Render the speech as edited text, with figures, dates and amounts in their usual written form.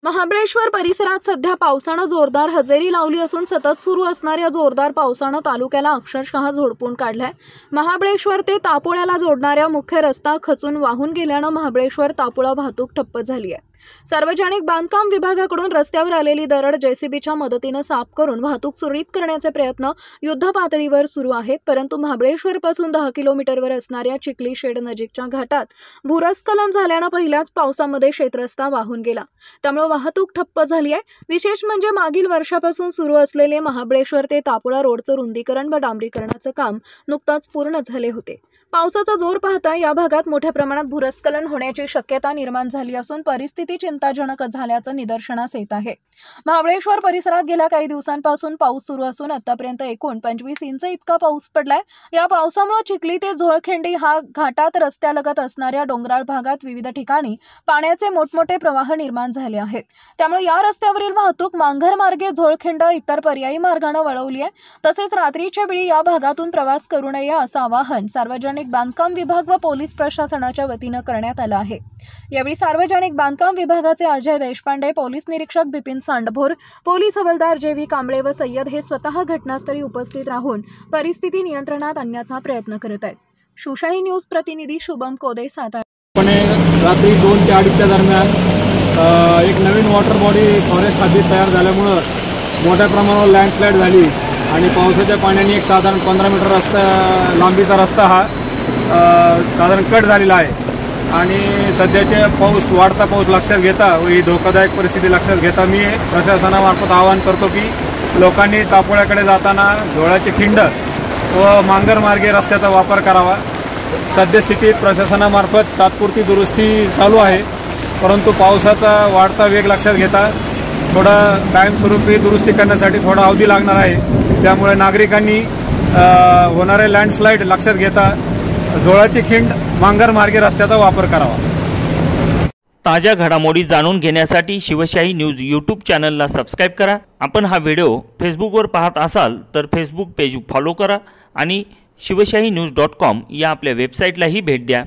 महाबळेश्वर परिसरात सध्या पावसानं जोरदार हजेरी लावली असून सतत सुरू असणाऱ्या जोरदार पावसानं तालुक्याला अक्षरशः झोडपून काढलाय। महाबळेश्वर ते तापोळ्याला जोडणाऱ्या मुख्य रस्ता खचून वाहून गेल्यानं महाबळेश्वर तापोळा वाहतूक ठप्प झाली आहे। सार्वजनिक बांधकाम विभागाकडून रस्त्यावर आलेली दरड जेसीबीच्या मदतीने साफ करून वाहतूक सुरळीत करण्याचे प्रयत्न युद्धपातळीवर सुरू आहेत, परंतु महाबळेश्वर पासून 10 किलोमीटरवर असणाऱ्या चिखली शेड नजीकच्या घाटात भूस्खलन झाल्याने पहिल्याच पावसामध्ये शेतरस्ता वाहून गेला, त्यामुळे वाहतूक ठप्प झाली आहे। विशेष म्हणजे मागील वर्षापासून सुरू असलेले महाबळेश्वर ते तापोळा रोडचं रुंदीकरण व डांबरीकरणाचं काम नुकताच पूर्ण झाले होते। पावसाचा जोर पाहता या भागात मोठ्या प्रमाणात भूस्खलन होण्याची शक्यता निर्माण झाली असून परिस्थिती चिंताजनक झाल्याचं निदर्शनास येत आहे। महाबळेश्वर परिसरात गेल्या काही दिवसांपासून पाऊस सुरू असून आतापर्यंत एकूण 25 इंच इतका पाऊस पडलाय। या पावसामुळे चिखली ते झोळखंडी हा घाटात रस्त्यालगत असणाऱ्या डोंगराळ भागात विविध ठिकाणी पाण्याचे मोठमोठे प्रवाह निर्माण झाले आहेत, त्यामुळे या रस्त्यावरील वाहतूक मांघर मार्गे झोळखंड इतर पर्यायी मार्गाने वळवली आहे। तसेच रात्रीच्या वेळी या भागातून प्रवास करू नये असं आवाहन सार्वजनिक बांधकाम विभाग व पोलीस प्रशासनाच्या वतीने करण्यात आलं आहे। यावेळी सार्वजनिक बांधकाम विभागाचे अजय देशपांडे, पोलीस निरीक्षक बिपिन सांडभोर, पोलीस हवालदार जेवी कांबळे व सय्यद हे स्वतः घटनास्थळी उपस्थित राहून परिस्थिती नियंत्रणात आणण्याचा प्रयत्न करत आहेत। शिवशाही न्यूज प्रतिनिधी शुभम कोदे, सातारा। रात्री 2 ते 2:30 दरम्यान एक नवीन वॉटर बॉडी फॉरेस्ट हद्दीत तयार झाल्यामुळे मोठ्या प्रमाणावर लँडस्लाइड झाली आणि पावसाच्या पाण्याने एक साधारण 15 मीटर रस्ता लांबीचा रस्ता हा साधारण कट झालेला आहे आणि सध्याचे वाढता पाऊस लक्षात घेता व ही धोकादायक परिस्थिती लक्षात घेता मी प्रशासनामार्फत आवाहन करतो की लोकांनी तापोळ्याकडे जाताना झोळाची खिंड व मांगर मार्गे रस्त्याचा वापर करावा। सद्यस्थितीत प्रशासनामार्फत तात्पुरती दुरुस्ती चालू आहे, परंतु पावसाचा वाढता वेग लक्षात घेता थोडा कायमस्वरूपी दुरुस्ती करण्यासाठी थोडा अवधी लागणार आहे। त्यामुळे नागरिकांनी होणारे लँडस्लाइड लक्षात घेता झोळाची खिंड मांगर मार्गे रस्त्याचा वापर करावा। ताज्या घडामोडी जाणून घेण्यासाठी शिवशाही न्यूज यूट्यूब चॅनलला सबस्क्राईब करा। आपण हा व्हिडिओ फेसबुकवर पाहत असाल तर फेसबुक पेज फॉलो करा आणि शिवशाही न्यूज.com या आपल्या वेबसाईटलाही भेट द्या।